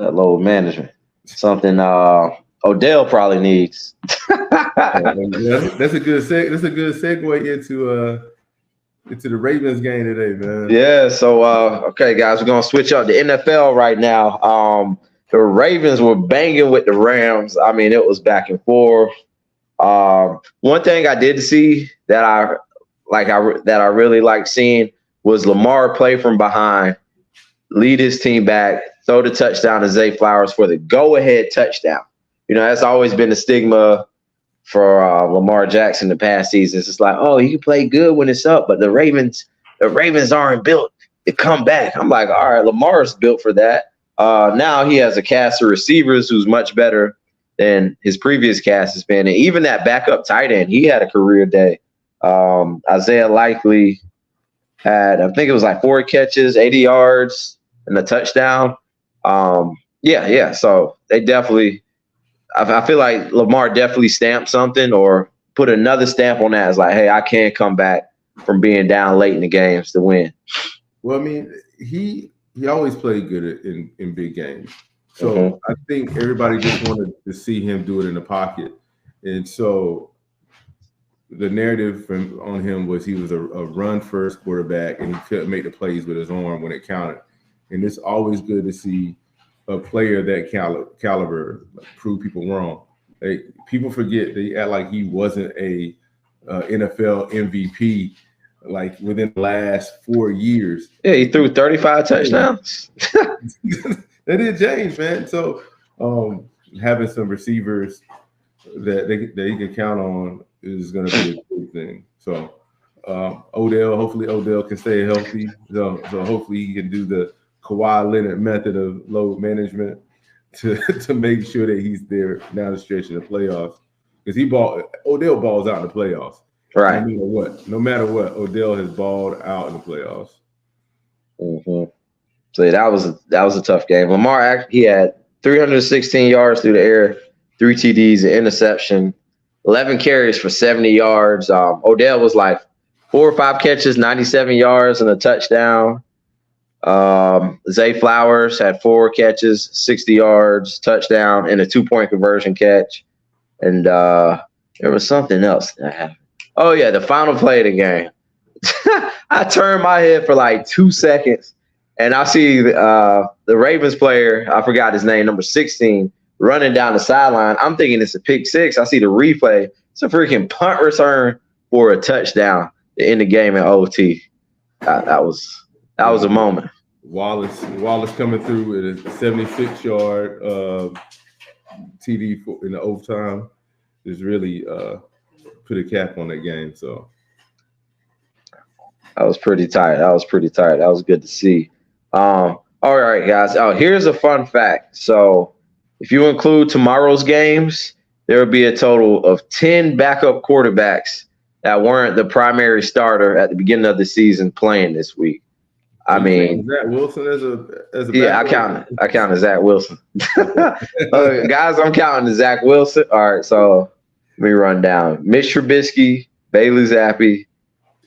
That load management. Something Odell probably needs. That's a good segue into the Ravens game today, man. Yeah, so okay, guys, we're gonna switch up the NFL right now. The Ravens were banging with the Rams. I mean, it was back and forth. One thing I did see that I really liked seeing was Lamar play from behind, lead his team back, throw the touchdown to Zay Flowers for the go-ahead touchdown. You know, that's always been the stigma for Lamar Jackson the past seasons. It's like, oh, he can play good when it's up, but the Ravens aren't built to come back. I'm like, all right, Lamar's built for that. Now he has a cast of receivers who's much better than his previous cast has been. And even that backup tight end, he had a career day. Isaiah Likely had, I think it was like 4 catches, 80 yards, and a touchdown. Yeah. So they definitely, I feel like Lamar definitely stamped something or put another stamp on that. It's like, hey, I can't come back from being down late in the games to win. Well, I mean, he always played good in big games. So I think everybody just wanted to see him do it in the pocket. And so the narrative on him was he was a run-first quarterback, and he couldn't make the plays with his arm when it counted. And it's always good to see a player that caliber prove people wrong. People forget, they act like he wasn't a NFL MVP like within the last 4 years. Yeah, he threw 35 touchdowns. That did change, man. So having some receivers that they can count on is going to be a good thing. So hopefully Odell can stay healthy. So hopefully he can do the Kawhi Leonard method of load management to make sure that he's there down the stretch of the playoffs. Because Odell balls out in the playoffs. Right. No matter what, Odell has balled out in the playoffs. So yeah, that was a tough game. Lamar, he had 316 yards through the air, 3 TDs, an interception, 11 carries for 70 yards. Odell was like 4 or 5 catches, 97 yards, and a touchdown. Zay Flowers had 4 catches, 60 yards, touchdown, and a 2-point conversion catch. And there was something else that happened. Oh, yeah, the final play of the game. I turned my head for like 2 seconds, and I see the Ravens player, I forgot his name, number 16, running down the sideline. I'm thinking it's a pick 6. I see the replay. It's a freaking punt return for a touchdown to end the game in OT. That was a moment. Wallace coming through with a 76-yard TD in the overtime is really put a cap on that game. So I was pretty tired. That was good to see. All right, guys. Oh, here's a fun fact. So if you include tomorrow's games, there will be a total of 10 backup quarterbacks that weren't the primary starter at the beginning of the season playing this week. I mean, Zach Wilson as a yeah, I counted Zach Wilson. Guys, I'm counting Zach Wilson. All right, so let me run down. Mitch Trubisky, Bailey Zappi,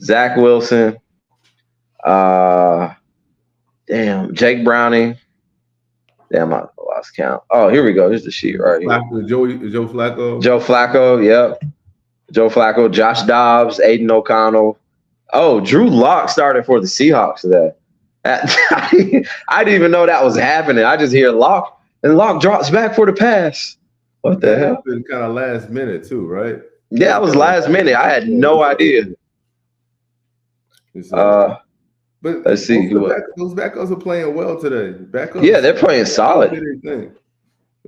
Zach Wilson, Jake Browning. Damn, I lost count. Oh, here we go. Here's the sheet right here. Joe Flacco. Joe Flacco, yep. Joe Flacco, Josh Dobbs, Aiden O'Connell. Oh, Drew Lock started for the Seahawks today. I didn't even know that was happening. I just hear Lock, and Lock drops back for the pass. What the hell? Been kind of last minute too, right? Yeah, it was last minute. I had no idea. But let's see. Those backups are playing well today. Yeah, they're playing solid. I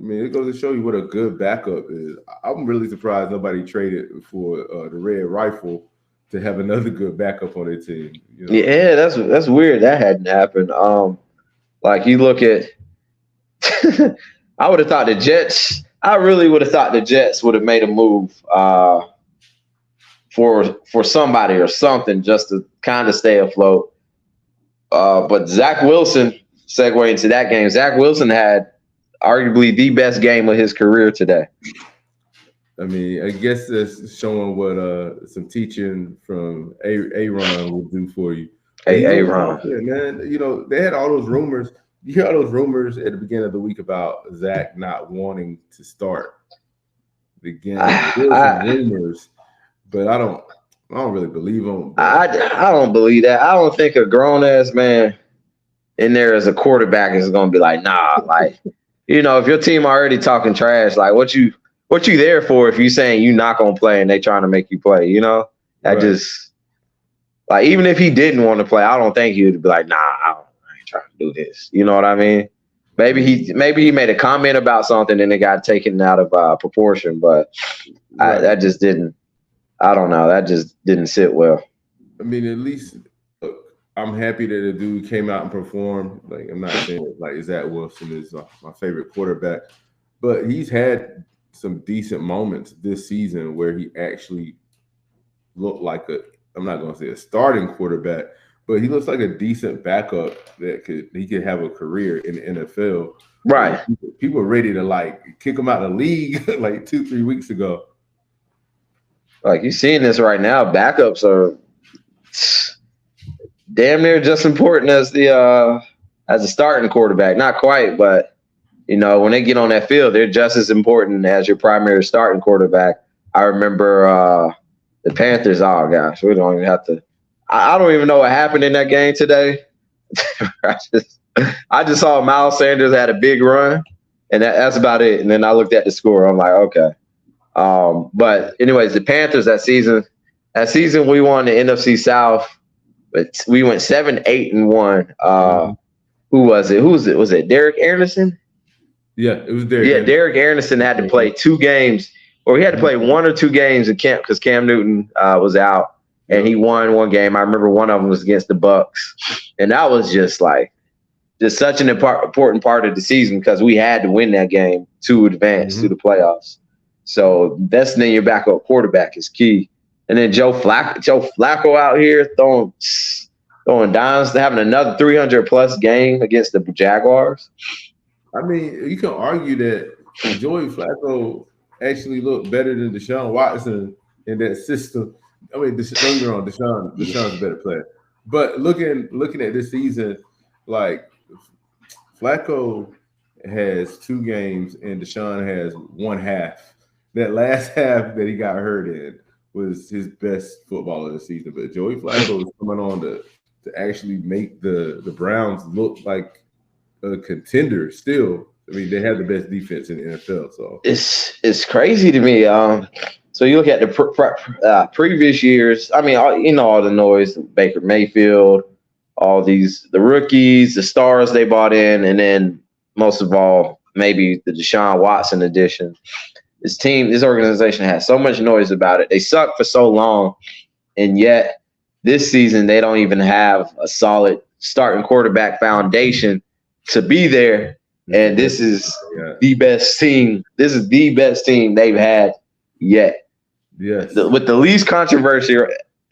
mean, it goes to show you what a good backup is. I'm really surprised nobody traded for the Red Rifle to have another good backup on their team. You know? Yeah, that's weird. That hadn't happened. Like you look at, I would have thought the Jets. I really would have thought the Jets would have made a move for somebody or something just to kind of stay afloat. But Zach Wilson, segue into that game. Zach Wilson had arguably the best game of his career today. I mean, I guess that's showing what some teaching from Aaron will do for you. Hey, Aaron. Yeah, man. You know, they had all those rumors you hear all those rumors at the beginning of the week about Zach not wanting to start the game. There's some rumors, but I don't really believe them. I don't believe that. I don't think a grown ass man in there as a quarterback is going to be like, nah, like, you know, if your team already talking trash, like what you there for if you saying you not going to play and they trying to make you play, you know? That just, like, even if he didn't want to play, I don't think he would be like, nah, I ain't trying to do this. You know what I mean? Maybe he made a comment about something and it got taken out of proportion, but that just didn't, I don't know. That just didn't sit well. I mean, at least I'm happy that the dude came out and performed. Like, I'm not saying like Zach Wilson is my favorite quarterback, but he's had some decent moments this season where he actually looked like I'm not going to say a starting quarterback, but he looks like a decent backup that he could have a career in the NFL. Right. People are ready to like kick him out of the league like 2-3 weeks ago. Like, you're seeing this right now. Backups are damn near just important as a starting quarterback. Not quite, but you know, when they get on that field, they're just as important as your primary starting quarterback. I remember the Panthers. Oh gosh, we don't even have to. I don't even know what happened in that game today. I just saw Miles Sanders had a big run, and that's about it. And then I looked at the score. I'm like, okay. But anyways, the Panthers that season we won the NFC South, but we went 7-8-1. Who was it? Was it Derek Anderson? Yeah, it was Derek. Yeah, Derek Anderson had to play 2 games, or he had to play 1 or 2 games in camp because Cam Newton was out, and he won 1 game. I remember one of them was against the Bucks, and that was just such an important part of the season because we had to win that game to advance to the playoffs. So investing in your backup quarterback is key. And then Joe Flacco out here throwing dimes, having another 300-plus game against the Jaguars. I mean, you can argue that Joey Flacco actually looked better than Deshaun Watson in that system. I mean, don't get me wrong, Deshaun's a better player. But looking at this season, like Flacco has 2 games and Deshaun has 1 half. That last half that he got hurt in was his best football of the season. But Joey Flacco is coming on to actually make the Browns look like a contender still. I mean, they have the best defense in the NFL. So it's crazy to me. So you look at the previous years. I mean, all the noise, Baker Mayfield, the rookies, the stars they bought in, and then most of all, maybe the Deshaun Watson addition. This organization has so much noise about it. They sucked for so long, and yet this season they don't even have a solid starting quarterback foundation to be there. And this is the best team. This is the best team they've had yet. Yes. With the least controversy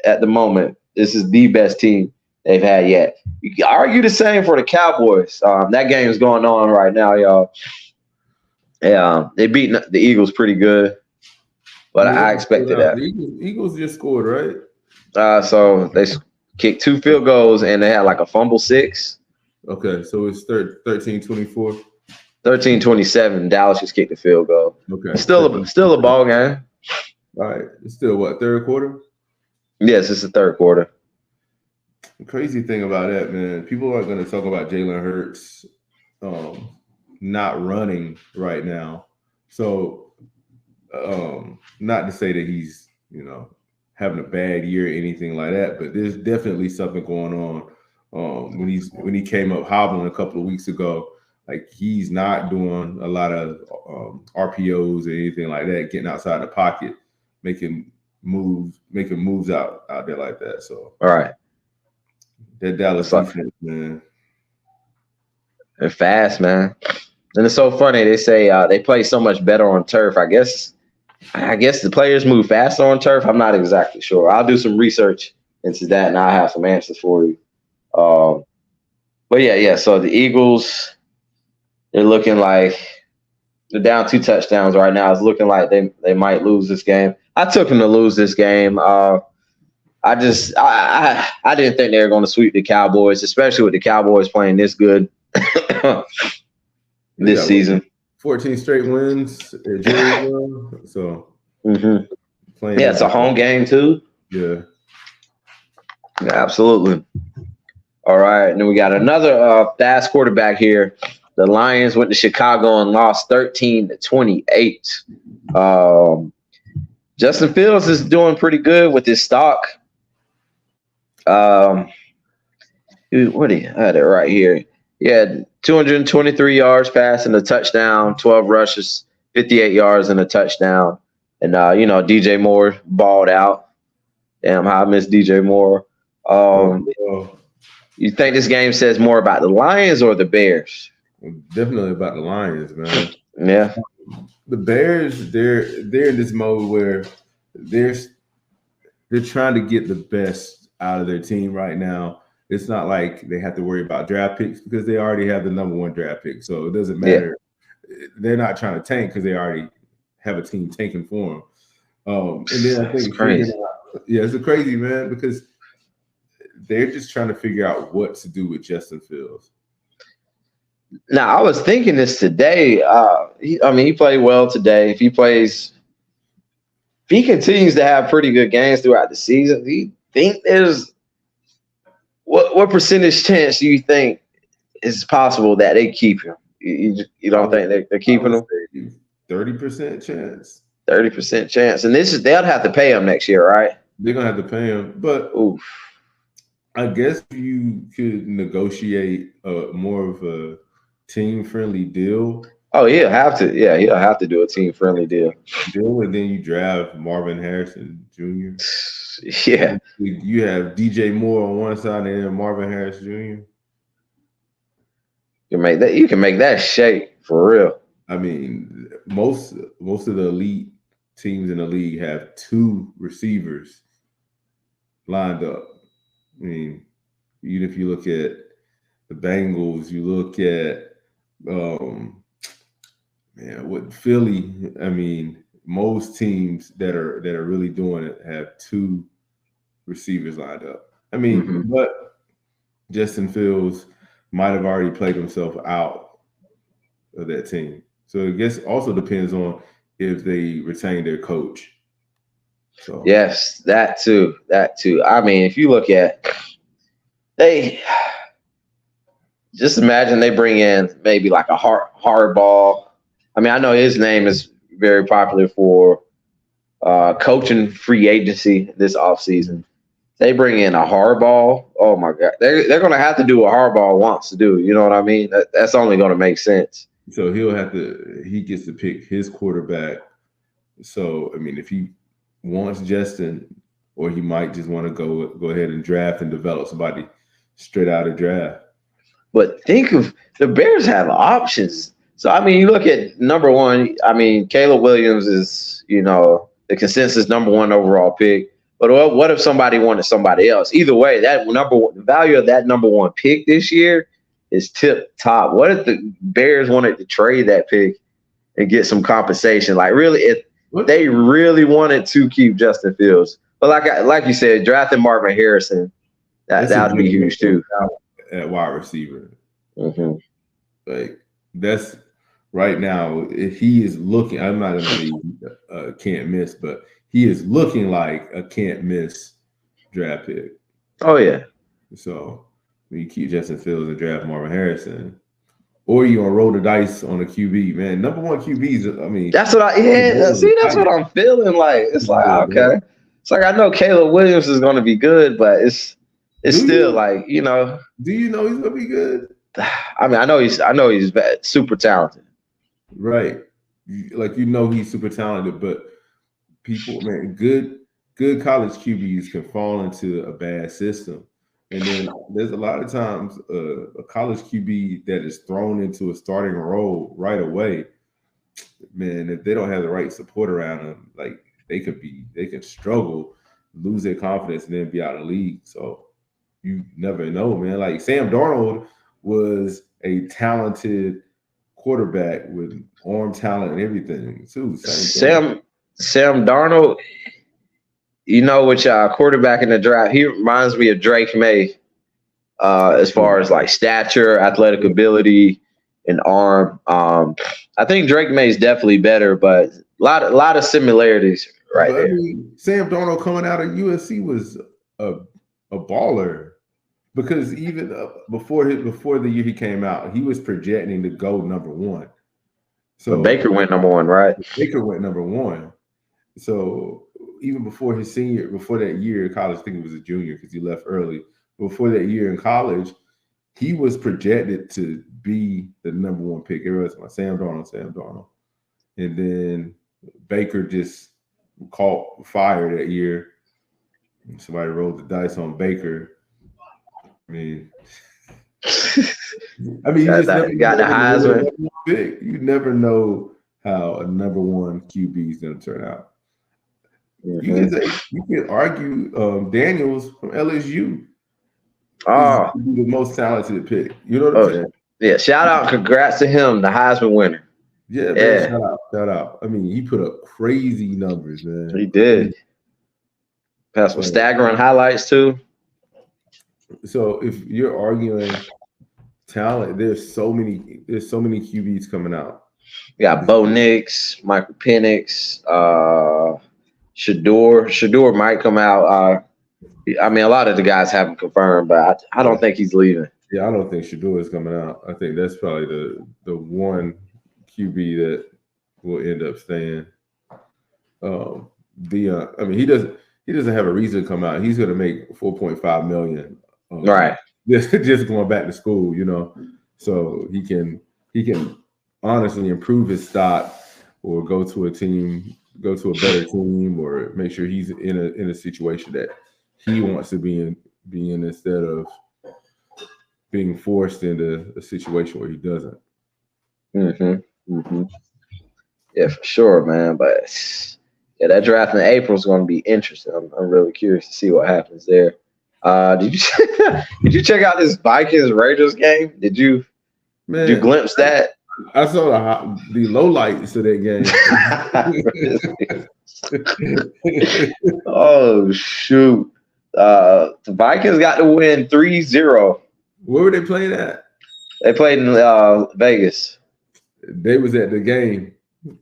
at the moment, this is the best team they've had yet. You can argue the same for the Cowboys. That game is going on right now, y'all. Yeah, they beat the Eagles pretty good, but I expected that. The Eagles just scored, right? So they kicked 2 field goals, and they had like a fumble 6. Okay, so it's 13-24. 13-27. Dallas just kicked the field goal. Okay, still a ball game. All right, it's still what, 3rd quarter? Yes, it's the 3rd quarter. The crazy thing about that, man, people are going to talk about Jalen Hurts not running right now. So not to say that he's, having a bad year or anything like that, but there's definitely something going on. When he came up hobbling a couple of weeks ago, like he's not doing a lot of RPOs or anything like that, getting outside the pocket, making moves out there like that. So all right. That Dallas defense, man. They're fast, man. And it's so funny. They say they play so much better on turf. I guess the players move faster on turf. I'm not exactly sure. I'll do some research into that, and I'll have some answers for you. But yeah. So the Eagles, they're looking like they're down 2 touchdowns right now. It's looking like they might lose this game. I took them to lose this game. I didn't think they were going to sweep the Cowboys, especially with the Cowboys playing this good this season. 14 straight wins at Jerry. So playing. Yeah, it's a home game too. Yeah, absolutely. All right, and then we got another fast quarterback here. The Lions went to Chicago and lost 13-28. Justin Fields is doing pretty good with his stock. What do you had it right here? Yeah, 223 yards passing, a touchdown, 12 rushes, 58 yards and a touchdown. And DJ Moore balled out. Damn, how I miss DJ Moore. You think this game says more about the Lions or the Bears? Definitely about the Lions, man. Yeah. The Bears, they're in this mode where they're trying to get the best out of their team right now. It's not like they have to worry about draft picks because they already have the number 1 draft pick. So it doesn't matter. Yeah. They're not trying to tank because they already have a team tanking for them. And then I think it's crazy. It's crazy, man, because they're just trying to figure out what to do with Justin Fields. Now, I was thinking this today. He played well today. If he continues to have pretty good games throughout the season, do you think there's what percentage chance do you think is possible that they keep him? You don't think they're keeping him? 30% chance. 30% chance, and they'll have to pay him next year, right? They're gonna have to pay him, but I guess you could negotiate more of a team-friendly deal. Oh, he'll have to. Yeah, he'll have to do a team-friendly deal. And then you draft Marvin Harrison Jr. Yeah. You have DJ Moore on one side and then Marvin Harris Jr. You can make that shake for real. I mean, most of the elite teams in the league have 2 receivers lined up. I mean, even if you look at the Bengals, you look at with Philly. I mean, most teams that are really doing it have 2 receivers lined up. I mean, but Justin Fields might have already played himself out of that team. So I guess also depends on if they retain their coach. So yes, that too. I mean, if you look at just imagine they bring in maybe like a hardball. I mean, I know his name is very popular for coaching free agency this offseason. They bring in a hardball. Oh my God, they're going to have to do what hardball wants to do. You know what I mean? That's only going to make sense. So he gets to pick his quarterback. So I mean, if he wants Justin, or he might just want to go ahead and draft and develop somebody straight out of draft. But think of the Bears have options. So I mean, you look at number 1. I mean, Caleb Williams is the consensus number 1 overall pick. But what if somebody wanted somebody else? Either way, the value of that number 1 pick this year is tip top. What if the Bears wanted to trade that pick and get some compensation? Like really, if they really wanted to keep Justin Fields, but like you said, drafting Marvin Harrison, that would be huge too. At wide receiver, like that's right now. If he is looking, I'm not gonna say can't miss, but he is looking like a can't miss draft pick. Oh yeah. So when you keep Justin Fields and draft Marvin Harrison, or you gonna roll the dice on a QB, man. Number 1 QBs. I mean, that's what that's what I'm feeling like. It's like okay, it's like I know Caleb Williams is gonna be good, but it's still like Do you know he's gonna be good? I mean, I know he's super talented. Right, like he's super talented, but people, man, good college QBs can fall into a bad system. And then there's a lot of times a college QB that is thrown into a starting role right away, man, if they don't have the right support around them, like they can struggle, lose their confidence, and then be out of the league. So you never know, man. Like Sam Darnold was a talented quarterback with arm talent and everything too. Sam Darnold, which quarterback in the draft, he reminds me of Drake May. as far as like stature, athletic ability, and arm. I think Drake May is definitely better, but a lot of similarities right But I there. mean, Sam Darnold coming out of USC was a baller because even before the year he came out, he was projecting to go number one. But So Baker went number one, right? Baker went number one. So even before that year in college, I think he was a junior because he left early. Before that year in college, he was projected to be the number one pick. Everybody's like Sam Darnold. And then Baker just caught fire that year. Somebody rolled the dice on Baker. I mean, you just never got the Heisman. Pick. You never know how a number one QB is going to turn out. You can argue Daniels from LSU. Oh, the most talented pick. You know what I'm saying? Yeah. Shout out, congrats to him, the Heisman winner. Yeah, man. Shout out. I mean, he put up crazy numbers, man. He did. Passed some staggering highlights too. So if you're arguing talent, there's so many QBs coming out. You got Bo Nix, Michael Penix, Shador might come out. I mean, a lot of the guys haven't confirmed, but I don't think he's leaving. Yeah, I don't think Shador is coming out. I think that's probably the one QB that will end up staying. I mean, he doesn't have a reason to come out. He's going to make $4.5 million, right? Just going back to school, so he can honestly improve his stock or go to a better team, or make sure he's in a situation that he wants to be in instead of being forced into a situation where he doesn't. Yeah, for sure, man. But yeah, that draft in April is going to be interesting. I'm really curious to see what happens there. Did you check out this Vikings Raiders game? Did you glimpse that? I saw the lowlights of that game. Oh shoot! The Vikings got to win 3-0. Where were they playing at? They played in Vegas. They was at the game.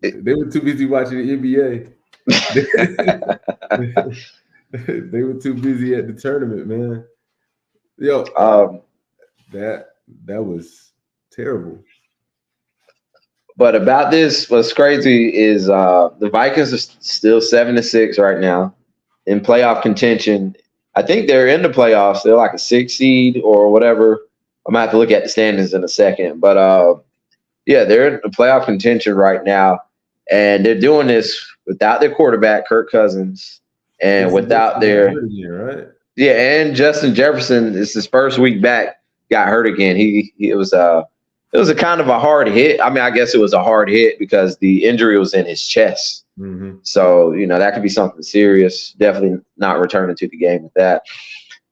They were too busy watching the NBA. They were too busy at the tournament, man. Yo, that was terrible. But about this, what's crazy is the Vikings are still 7-6 right now in playoff contention. I think they're in the playoffs. They're like a 6 seed or whatever. I'm gonna have to look at the standings in a second. But yeah, they're in the playoff contention right now, and they're doing this without their quarterback, Kirk Cousins, and without their and Justin Jefferson. It's his first week back, got hurt again. It was a kind of a hard hit. I mean, I guess it was a hard hit because the injury was in his chest. So, that could be something serious. Definitely not returning to the game with that.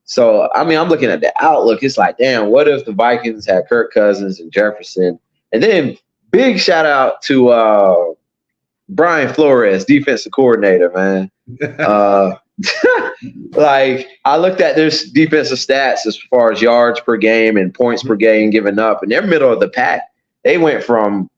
So, I mean, I'm looking at the outlook. It's like, damn, what if the Vikings had Kirk Cousins and Jefferson? And then big shout out to Brian Flores, defensive coordinator, man. Like, I looked at their defensive stats as far as yards per game and points per game given up, and they're middle of the pack. They went from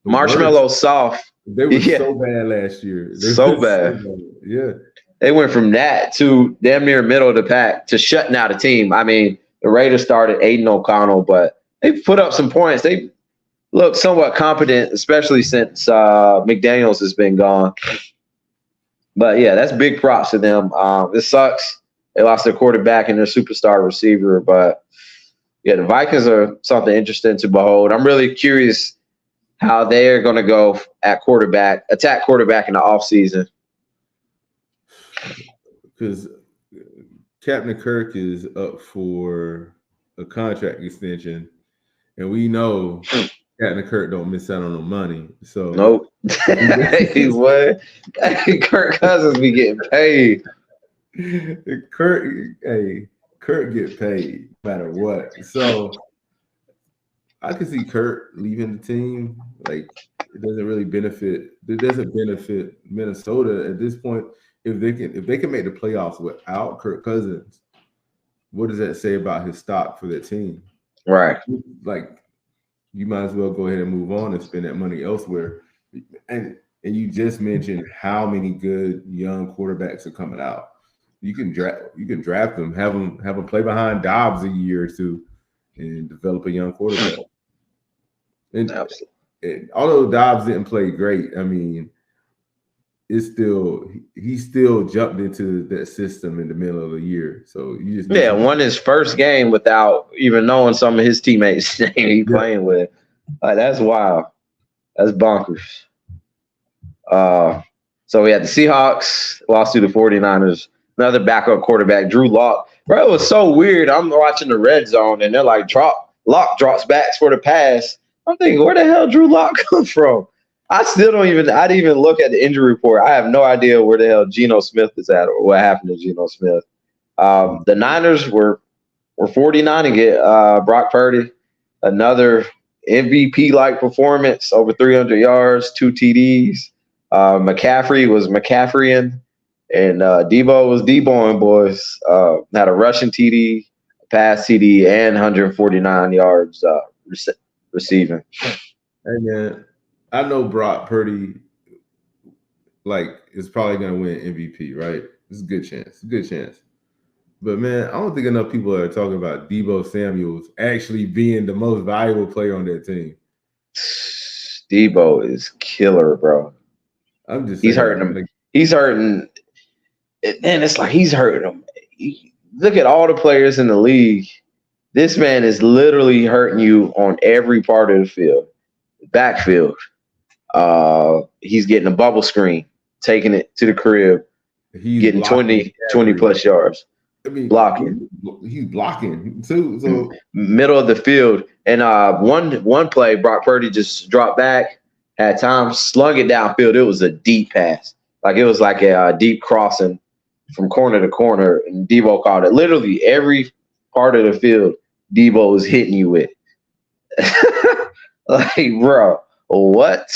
marshmallow soft. They were so bad last year. So bad. Yeah. They went from that to damn near middle of the pack to shutting out a team. I mean, the Raiders started Aiden O'Connell, but they put up some points. They look somewhat competent, especially since McDaniels has been gone. But, yeah, that's big props to them. It sucks. They lost their quarterback and their superstar receiver. But, yeah, the Vikings are something interesting to behold. I'm really curious how they're going to go at quarterback, attack quarterback in the offseason. Because Captain Kirk is up for a contract extension, and we know Captain Kirk don't miss out on no money. So nope. Hey, what? Hey, Kirk Cousins be getting paid. Kirk get paid no matter what. So I can see Kirk leaving the team. Like, it doesn't benefit Minnesota at this point. If they can make the playoffs without Kirk Cousins, what does that say about his stock for that team? Right. Like, you might as well go ahead and move on and spend that money elsewhere. And you just mentioned how many good young quarterbacks are coming out. You can draft them, have them play behind Dobbs a year or two, and develop a young quarterback. And although Dobbs didn't play great, I mean, he still jumped into that system in the middle of the year. So you just won his first game without even knowing some of his teammates' name he playing with. Like, that's wild. That's bonkers. So we had the Seahawks lost to the 49ers. Another backup quarterback, Drew Lock. Bro, it was so weird. I'm watching the red zone and they're like, Lock drops backs for the pass. I'm thinking, where the hell Drew Lock come from? I didn't even look at the injury report. I have no idea where the hell Geno Smith is at or what happened to Geno Smith. The Niners were 49 to get Brock Purdy. Another MVP-like performance, over 300 yards, 2 TDs. McCaffrey was McCaffreyin, and Debo was Deboing, boys. Had a rushing TD, a pass TD, and 149 yards receiving. Hey, man, I know Brock Purdy, is probably going to win MVP, right? It's a good chance. But, man, I don't think enough people are talking about Deebo Samuels actually being the most valuable player on that team. Deebo is killer, bro. I'm just saying. He's hurting him. He's hurting. And it's like he's hurting him. Look at all the players in the league. This man is literally hurting you on every part of the field. Backfield. He's getting a bubble screen, taking it to the crib, getting 20 plus yards. I mean, blocking. He's blocking too. So middle of the field. And one play, Brock Purdy just dropped back, had time, slung it downfield. It was a deep pass. Like, it was like a deep crossing from corner to corner, and Debo caught it. Literally every part of the field, Debo was hitting you with. Like, bro, what?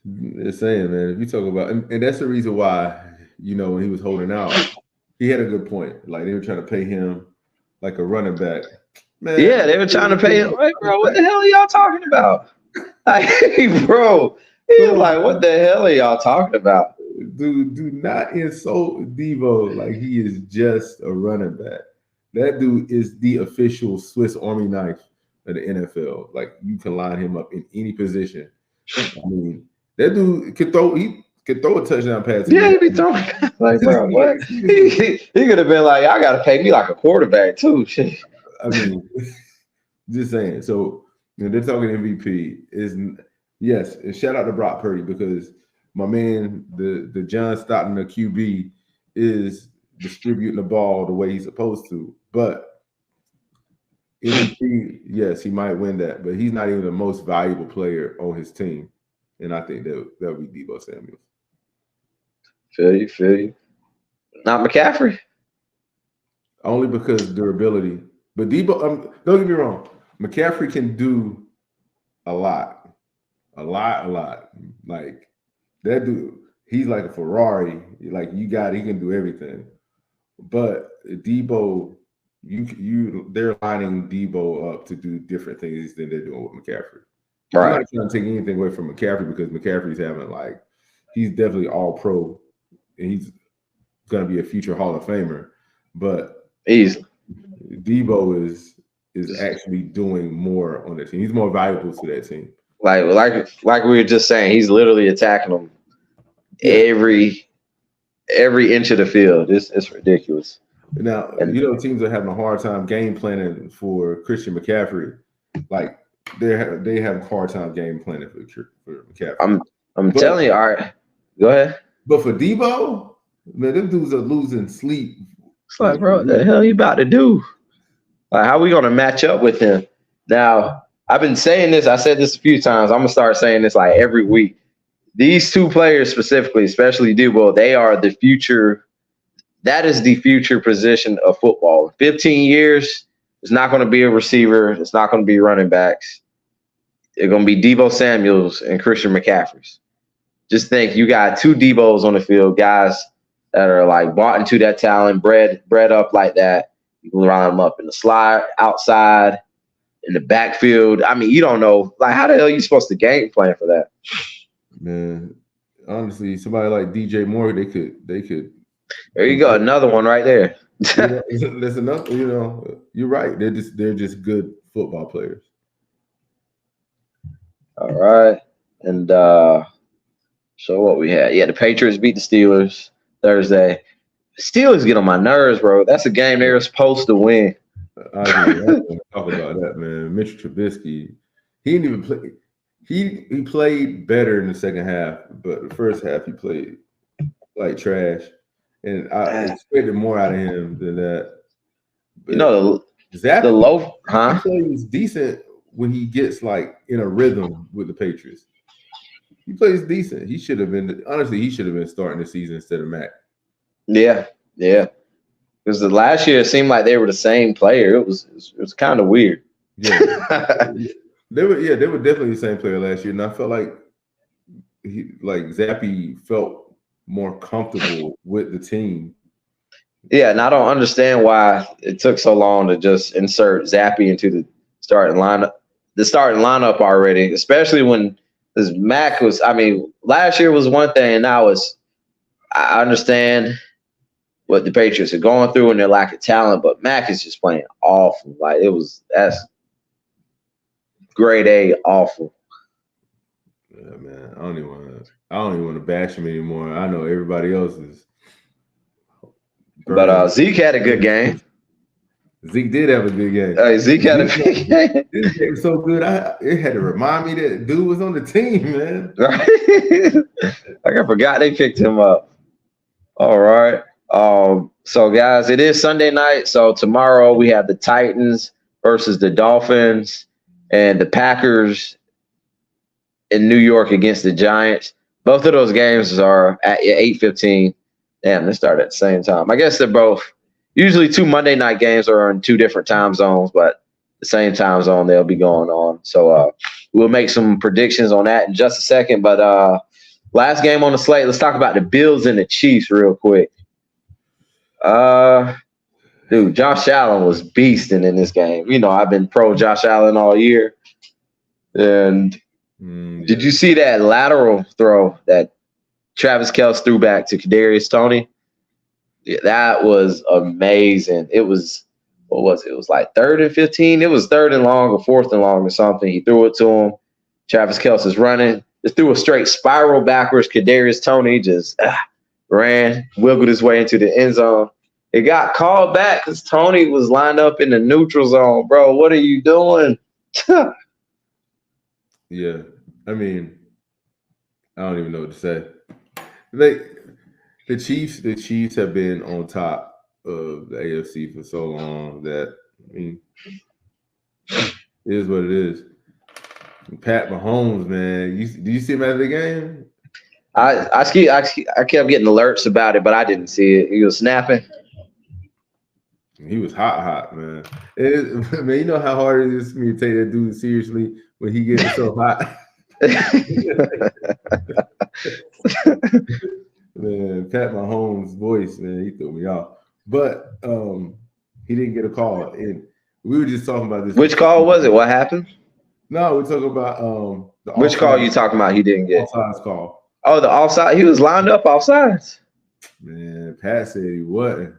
It's saying, man, if you talk about, and that's the reason why, when he was holding out, he had a good point. Like, they were trying to pay him like a running back. Man, yeah, they were trying to pay him. Like, bro, what the hell are y'all talking about? Like, bro, he was like, what the hell are y'all talking about? Dude, do not insult Debo like he is just a running back. That dude is the official Swiss Army knife of the NFL. Like, you can line him up in any position. I mean, that dude could throw. He could throw a touchdown pass. Yeah, he'd be throwing. Like, bro, what? He could have been like, I got to pay me like a quarterback too. I mean, just saying. So, they're talking MVP. Yes, and shout out to Brock Purdy, because my man, the John Stockton, the QB, is distributing the ball the way he's supposed to. But MVP, yes, he might win that, but he's not even the most valuable player on his team. And I think that would be Deebo Samuels. Feel you. Not McCaffrey? Only because durability. But Deebo, don't get me wrong, McCaffrey can do a lot. Like, that dude, he's like a Ferrari. Like, he can do everything. But Deebo, they're lining Deebo up to do different things than they're doing with McCaffrey. Right. I'm not trying to take anything away from McCaffrey, because McCaffrey's he's definitely all pro, and he's going to be a future Hall of Famer. But easily, Deebo is actually doing more on the team. He's more valuable to that team. Like we were just saying, he's literally attacking them every inch of the field. It's ridiculous. Now, teams are having a hard time game planning for Christian McCaffrey. Like, they have a hard time game planning for McCaffrey. I'm telling you. All right, go ahead. But for Deebo, man, them dudes are losing sleep. It's like, bro, what the hell you about to do? Like, how are we gonna match up with him? Now, I've been saying this. I said this a few times. I'm gonna start saying this like every week. These two players specifically, especially Deebo, they are the future. That is the future position of football. In 15 years, it's not going to be a receiver. It's not going to be running backs. They're going to be Deebo Samuels and Christian McCaffrey's. Just think, you got two Deebos on the field, guys that are like bought into that talent, bred up like that. You can line them up in the slide, outside, in the backfield. I mean, you don't know. Like, how the hell are you supposed to game plan for that? Man, honestly, somebody like DJ Moore, they could. There you go, another one right there. There's enough. You're right. They're just good football players. All right, and so what we had? Yeah, the Patriots beat the Steelers Thursday. The Steelers get on my nerves, bro. That's a game they were supposed to win. I want to talk about that, man. Mitchell Trubisky, he didn't even play. He played better in the second half, but the first half he played like trash. And I expected more out of him than that. But the low, huh? He plays decent when he gets like in a rhythm with the Patriots. He plays decent. He should have been starting the season instead of Mac. Yeah. Because the last year it seemed like they were the same player. It was kind of weird. Yeah. They were definitely the same player last year, and I felt like Zappy felt more comfortable with the team. Yeah, and I don't understand why it took so long to just insert Zappy into the starting lineup already, especially when this Mac was. I mean, last year was one thing, and now I understand what the Patriots are going through and their lack of talent, but Mac is just playing awful. Like that's grade A awful. Yeah, man. I don't even want to bash him anymore. I know everybody else is. But Zeke had a good game. Zeke did have a good game. Zeke had a good game. This game was so good. It had to remind me that dude was on the team, man. Right? Like I forgot they picked him up. All right. So guys, it is Sunday night. So tomorrow we have the Titans versus the Dolphins and the Packers in New York against the Giants. Both of those games are at 8:15. Damn, they start at the same time. I guess they're both usually two Monday night games are in two different time zones, but the same time zone they'll be going on. So we'll make some predictions on that in just a second. But last game on the slate, let's talk about the Bills and the Chiefs real quick. Dude, Josh Allen was beasting in this game. You know, I've been pro Josh Allen all year. And did you see that lateral throw that Travis Kelce threw back to Kadarius Toney? Yeah, that was amazing. It was, what was it? It was like 3rd and 15. It was 3rd and long or 4th and long or something. He threw it to him. Travis Kelce's running. Just threw a straight spiral backwards. Kadarius Toney just ran, wiggled his way into the end zone. It got called back because Toney was lined up in the neutral zone. Bro, what are you doing? Yeah. I mean, I don't even know what to say. The Chiefs have been on top of the AFC for so long that, I mean, it is what it is. Pat Mahomes, man, did you see him after the game? I kept getting alerts about it, but I didn't see it. He was snapping. He was hot, man. Man, you know how hard it is for me to take that dude seriously when he gets so hot. Man, Pat Mahomes' voice, man, he threw me off. But he didn't get a call. And we were just talking about this. Which call was it? What happened? No, we're talking about the which call you talking about he didn't get? Offsides call. Oh, the offside. He was lined up offsides. Man, Pat said he wasn't.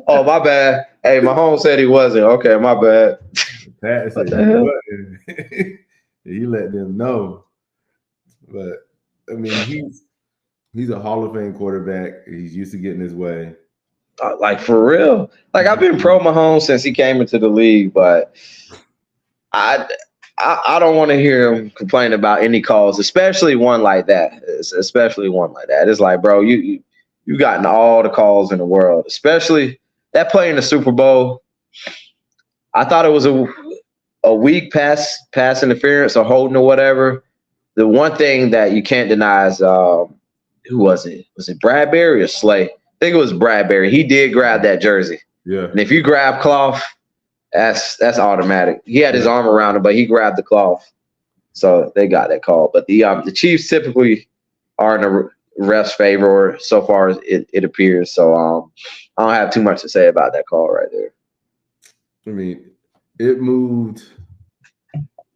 Oh, my bad. Hey, Mahomes said he wasn't. Okay, my bad. Pat said he wasn't. He let them know. But I mean, he's a Hall of Fame quarterback. He's used to getting his way. Like for real. Like I've been pro Mahomes since he came into the league, but I don't want to hear him complain about any calls, especially one like that. It's like, bro, you gotten all the calls in the world, especially that play in the Super Bowl. I thought it was a weak pass interference or holding or whatever. The one thing that you can't deny is who was it? Was it Bradbury or Slay? I think it was Bradbury. He did grab that jersey. Yeah. And if you grab cloth, that's automatic. He had his arm around him, but he grabbed the cloth. So they got that call. But the Chiefs typically are refs favor so far as it appears. So I don't have too much to say about that call right there. I mean, it moved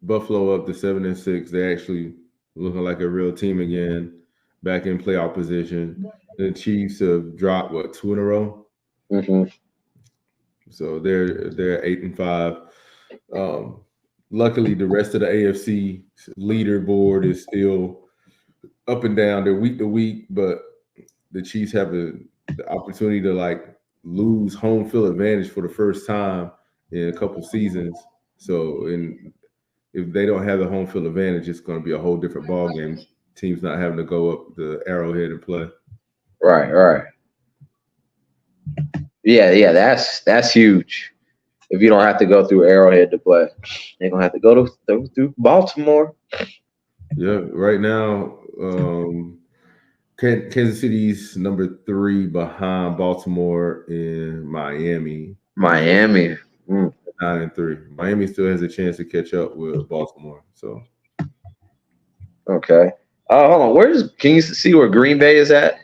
Buffalo up to 7-6. They actually looking like a real team again, back in playoff position. The Chiefs have dropped 2 in a row. Mm-hmm. So they're 8-5. Luckily, the rest of the AFC leaderboard is still up and down. They're week to week, but the Chiefs have the opportunity to lose home field advantage for the first time in a couple seasons. So, if they don't have the home field advantage, it's going to be a whole different ball game. Teams not having to go up the Arrowhead and play. Right. Yeah. That's huge. If you don't have to go through Arrowhead to play, they're gonna have to go through Baltimore. Yeah, right now, Kansas City's number 3 behind Baltimore and Miami. Miami. 9-3. Miami still has a chance to catch up with Baltimore. So okay. Hold on. Can you see where Green Bay is at?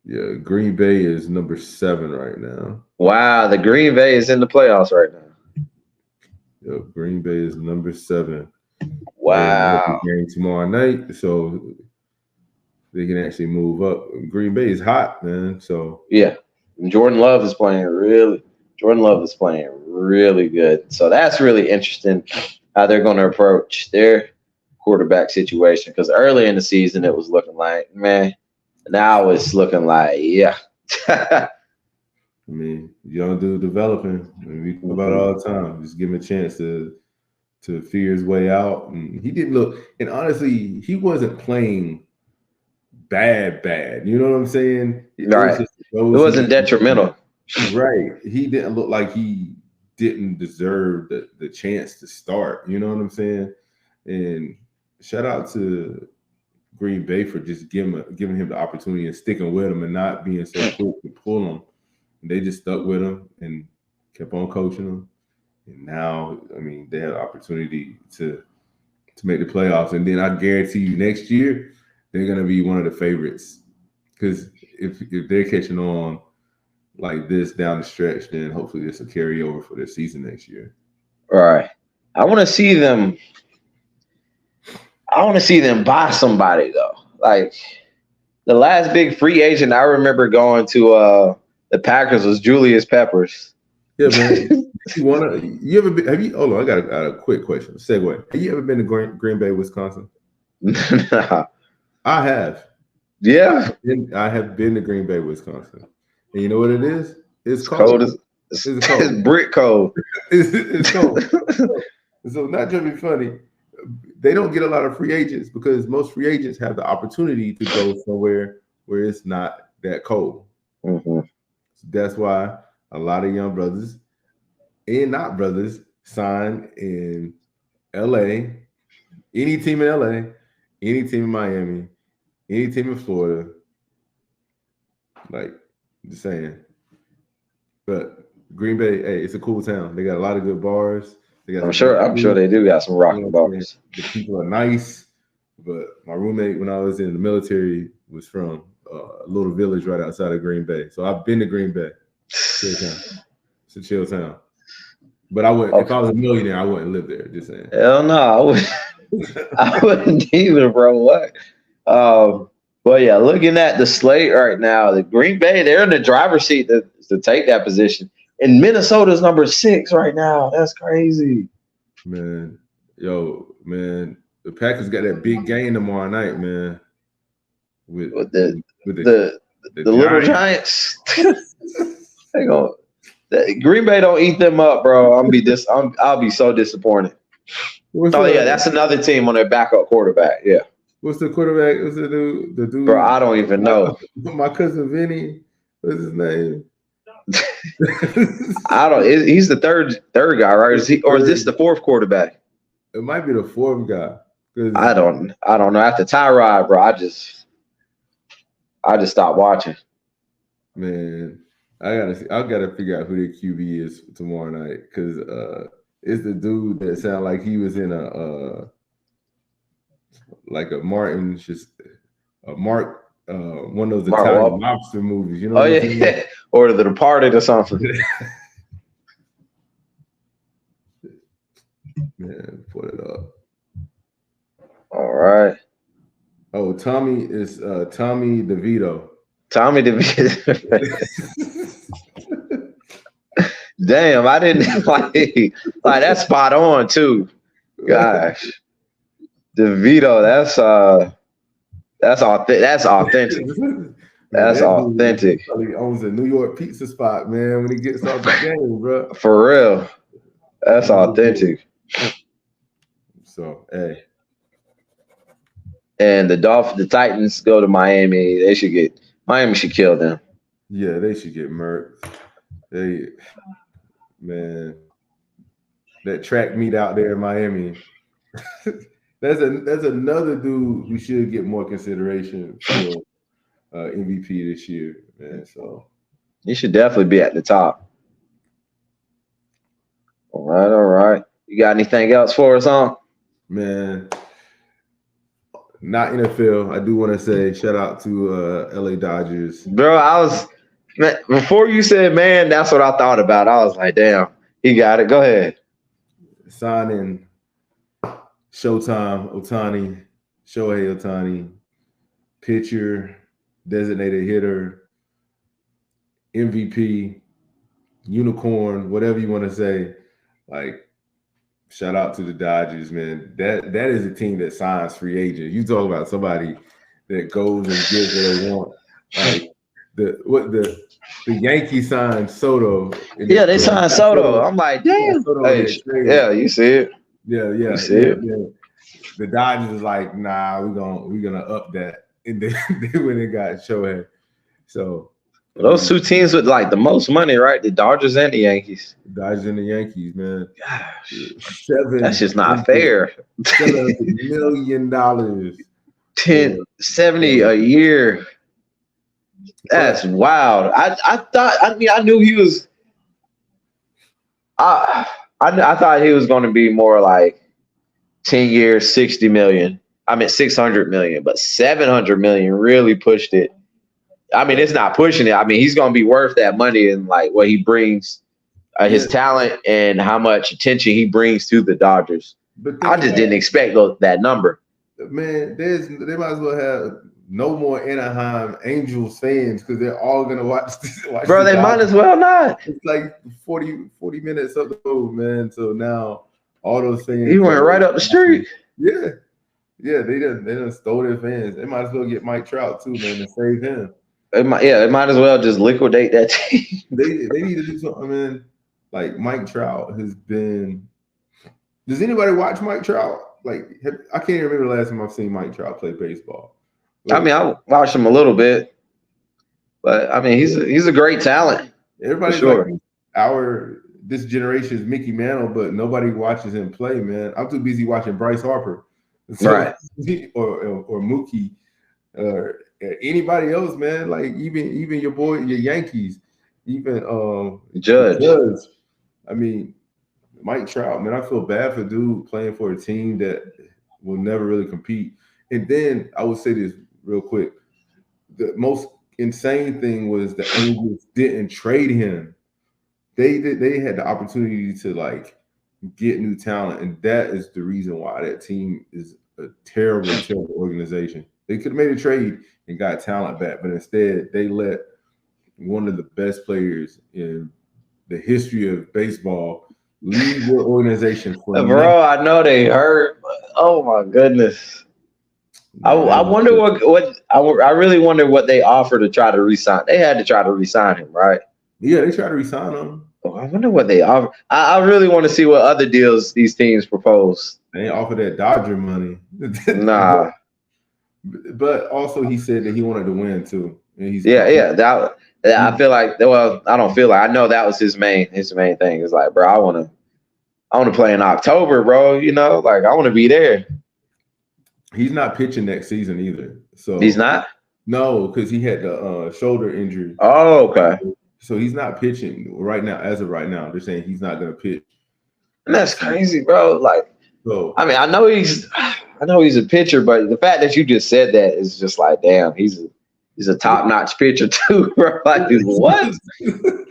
Yeah, Green Bay is number 7 right now. Wow, the Green Bay is in the playoffs right now. Yeah, Green Bay is number 7. Wow. Game tomorrow night, so they can actually move up. Green Bay is hot, man. So yeah, Jordan Love is playing really good. So that's really interesting how they're going to approach their quarterback situation, because early in the season it was looking like, man, now it's looking like, yeah. I mean, young dude developing. We talk about it all the time. Just give him a chance to figure his way out. And he didn't look, and honestly, he wasn't playing bad. You know what I'm saying? Right. It wasn't detrimental. Right. He didn't look like he didn't deserve the chance to start. You know what I'm saying? And shout out to Green Bay for just giving him the opportunity and sticking with him and not being so quick to pull him. And they just stuck with him and kept on coaching him. And now, I mean, they have the opportunity to make the playoffs. And then I guarantee you next year, they're going to be one of the favorites. Because if they're catching on like this down the stretch, then hopefully this will carry over for their season next year. All right. I want to see them buy somebody, though. Like, the last big free agent I remember going to the Packers was Julius Peppers. Yeah, man. Hold on, I got a quick question. Segue. Have you ever been to Green Bay, Wisconsin? Nah. I have. Yeah. I have been to Green Bay, Wisconsin. And you know what it is? It's cold. It's cold. It's brick cold. It's cold. So not to be funny, they don't get a lot of free agents because most free agents have the opportunity to go somewhere where it's not that cold. Mm-hmm. So that's why a lot of young brothers and not brothers sign in LA, any team in LA, any team in Miami, any team in Florida. Like, just saying. But Green Bay, hey, it's a cool town. They got a lot of good bars. I'm sure they do got some rocking bars. The people are nice. But my roommate, when I was in the military, was from a little village right outside of Green Bay. So I've been to Green Bay. It's a chill town. But I wouldn't. Okay. If I was a millionaire, I wouldn't live there. Just saying. Hell no, I wouldn't either, bro. What? But yeah, looking at the slate right now, the Green Bay, they're in the driver's seat to take that position. And Minnesota's number 6 right now. That's crazy. Man, the Packers got that big game tomorrow night, man. With the little Giants. They gonna. Green Bay don't eat them up, bro. I'll be so disappointed. That's another team on their backup quarterback. Yeah. What's the quarterback? What's the dude? Bro, I don't even know. My cousin Vinny. What's his name? He's the third guy, right? Is this the 4th quarterback? It might be the 4th guy. I don't know. After Tyrod, bro, I just stopped watching. Man, I gotta figure out who the QB is tomorrow night, because it's the dude that sounded like he was in a Mark one of those Mark Italian Wahlberg. mobster movies. You know Oh what I'm saying? yeah, or The Departed or something. Man, put it up. All right. Oh, Tommy is Tommy DeVito. Tommy DeVito. Damn, I didn't like that's spot on too. Gosh. DeVito, that's authentic. That's authentic. Man, That's that dude authentic. probably owns a New York pizza spot, man, when he gets off the game, bro. For real. That's authentic. So, hey. And the Titans go to Miami. Miami should kill them. Yeah, they should get murked. Man, that track meet out there in Miami. That's another dude who should get more consideration for MVP this year, man. So he should definitely be at the top. All right. You got anything else for us on? Man, not NFL. I do want to say shout out to LA Dodgers. Bro, before you said man, that's what I thought about. I was like, damn, he got it. Go ahead. Signing Shohei Ohtani, pitcher, designated hitter, MVP, unicorn, whatever you want to say. Like, shout out to the Dodgers, man. That is a team that signs free agents. You talk about somebody that goes and gets what they want. Like the Yankees signed Soto. Yeah, they signed Soto. I'm like, damn. Hey, yeah, you see it. Yeah. You see it. Yeah. The Dodgers is like, nah, we're gonna up that, and they went and got Shohei. So those two teams with like the most money, right? The Dodgers and the Yankees. The Dodgers and the Yankees, man. Gosh, that's just not fair. $7 million. 70 a year. That's wild. I knew he was. I thought he was going to be more like 10 years, 60 million. I mean 600 million, but 700 million really pushed it. I mean, it's not pushing it. I mean, he's going to be worth that money and like what he brings, his talent and how much attention he brings to the Dodgers. I just didn't expect that number. Man, they might as well have no more Anaheim Angels fans because they're all gonna watch this. Bro, they might as well not. It's like 40 minutes up the road, man. So now all those fans. He went right up the street. Yeah, they done stole their fans. They might as well get Mike Trout too, man, to save him. They might as well just liquidate that team. They need to do something, man. Like Mike Trout has been. Does anybody watch Mike Trout? Like, I can't even remember the last time I've seen Mike Trout play baseball. Like, I mean, I watched him a little bit, but I mean, he's a great talent. Everybody's sure. Like this generation's Mickey Mantle, but nobody watches him play, man. I'm too busy watching Bryce Harper, right? Or Mookie, or anybody else, man. Like even your Yankees, even Judge. I mean, Mike Trout, man, I feel bad for dude playing for a team that will never really compete. And then I would say this real quick. The most insane thing was the Angels didn't trade him. They had the opportunity to like get new talent, and that is the reason why that team is a terrible, terrible organization. They could have made a trade and got talent back, but instead they let one of the best players in the history of baseball leave your organization for bro. I know they hurt, but oh my goodness. I wonder what I really wonder what they offer to try to re-sign. They had to try to re-sign him, right? Yeah, they tried to re-sign him. Oh, I wonder what they offer. I really want to see what other deals these teams propose. They ain't offer that Dodger money. Nah. But also he said that he wanted to win too. And I feel like, well, I don't feel like, I know that was his main thing. It's like, bro, I want to play in October, bro. You know, like I want to be there. He's not pitching next season either. So he's not? No, because he had the shoulder injury. Oh, okay. So he's not pitching right now. As of right now, they're saying he's not going to pitch. And that's crazy, bro. Like, so I mean, I know he's a pitcher, but the fact that you just said that is just like, damn, he's He's a top-notch pitcher too, bro. Like, what?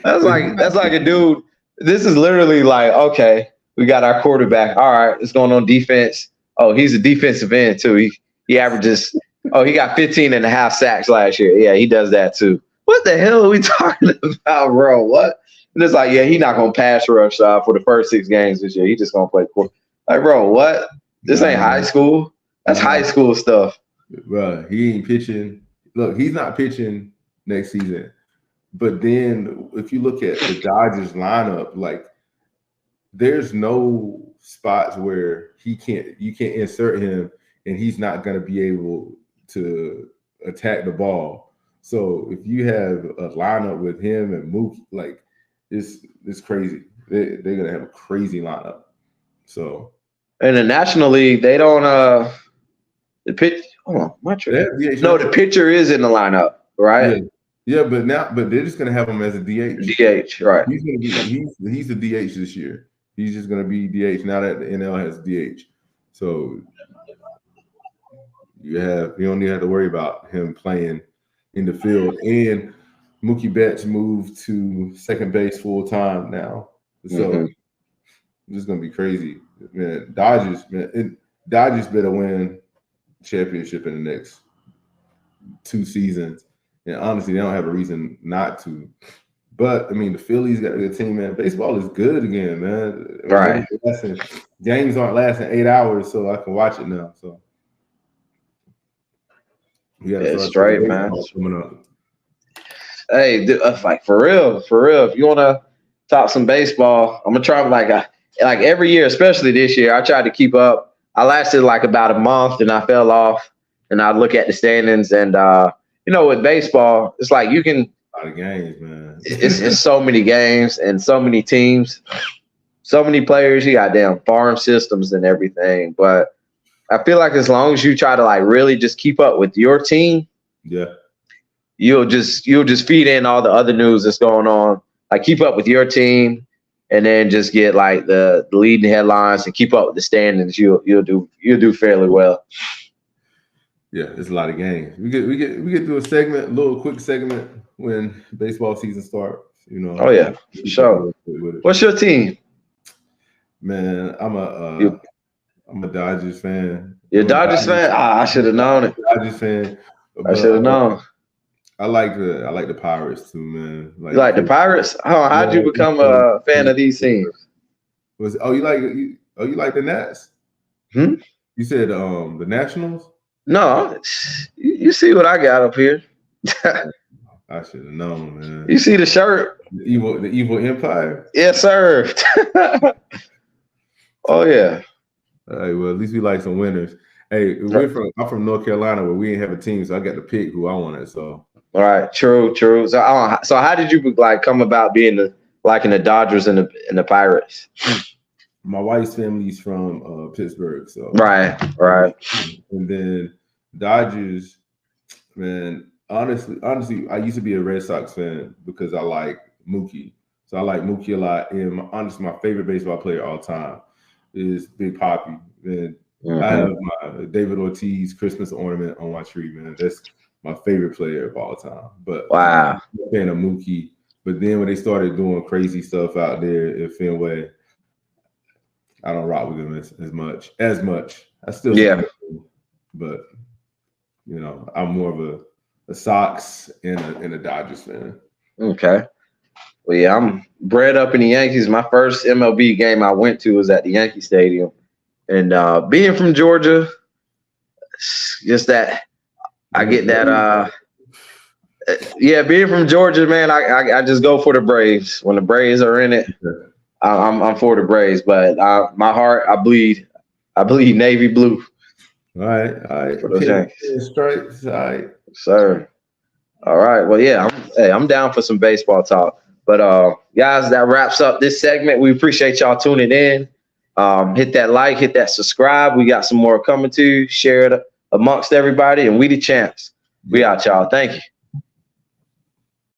That's like a dude. This is literally like, okay, we got our quarterback. All right, it's going on defense. Oh, he's a defensive end too. He averages. Oh, he got 15 and a half sacks last year. Yeah, he does that too. What the hell are we talking about, bro? What? And it's like, yeah, he's not gonna pass rush for the first 6 games this year. He's just gonna play quarter. Like, bro, what? This ain't high school. That's high school stuff. Bro, he ain't pitching. Look, he's not pitching next season. But then if you look at the Dodgers lineup, like there's no spots where you can't insert him and he's not going to be able to attack the ball. So if you have a lineup with him and Mookie, like it's crazy. They're going to have a crazy lineup. So in the National League, they don't the pitch. Oh, my no, the pitcher is in the lineup, right? Yeah, but they're just gonna have him as a DH. DH, right? He's a DH this year. He's just gonna be DH now that the NL has DH. So you don't even have to worry about him playing in the field. And Mookie Betts moved to second base full time now. So it's just gonna be crazy, man. Dodgers better win championship in the next 2 seasons, and honestly, they don't have a reason not to. But I mean, the Phillies got a good team, man. Baseball is good again, man. Right. Games aren't lasting 8 hours, so I can watch it now. So we got straight, man. Coming up. Hey, like for real. If you want to talk some baseball, I'm gonna try like every year, especially this year. I tried to keep up. I lasted like about a month and I fell off, and I look at the standings and with baseball, it's like you can a lot of games, man. it's so many games and so many teams, so many players, you got damn farm systems and everything. But I feel like as long as you try to like really just keep up with your team, you'll just feed in all the other news that's going on. Like keep up with your team. And then just get like the leading headlines and keep up with the standings. You'll do fairly well. Yeah, there's a lot of games. We get through a little quick segment when baseball season starts. Oh yeah, for sure. What's your team? Man, I'm a Dodgers fan. You're a Dodgers fan? I should have known it. Dodgers fan. I should have known. I like the Pirates too, man. You like the Pirates? Oh, how'd you become a fan of these teams? You like the Nats? You said the Nationals? No, you see what I got up here. I should have known, man. You see the shirt? The evil empire? Yes, sir. Oh yeah. All right, well, at least we like some winners. Hey, I'm from North Carolina where we ain't have a team, so I got to pick who I wanted. So all right, true. So how did you like come about being in the Dodgers and the Pirates? My wife's family's from Pittsburgh, so right. And then Dodgers, man. Honestly, I used to be a Red Sox fan because I like Mookie. So I like Mookie a lot. And honestly, my favorite baseball player all time is Big Papi. And I have my David Ortiz Christmas ornament on my tree, man. That's my favorite player of all time. But wow, I'm a fan of Mookie. But then when they started doing crazy stuff out there in Fenway, I don't rock with them as much. I still them, but I'm more of a Sox and a Dodgers fan. Okay. Well, yeah, I'm bred up in the Yankees. My first MLB game I went to was at the Yankee Stadium. And being from Georgia, just that I get that. Being from Georgia, man, I just go for the Braves. When the Braves are in it, I'm for the Braves. But my heart, I bleed navy blue. All right. For those Yankees. Stripes, all right, sir. All right. Well, yeah, I'm down for some baseball talk. But guys, that wraps up this segment. We appreciate y'all tuning in. Hit that like, hit that subscribe. We got some more coming to you. Share it amongst everybody, and we the champs. We out, y'all. Thank you.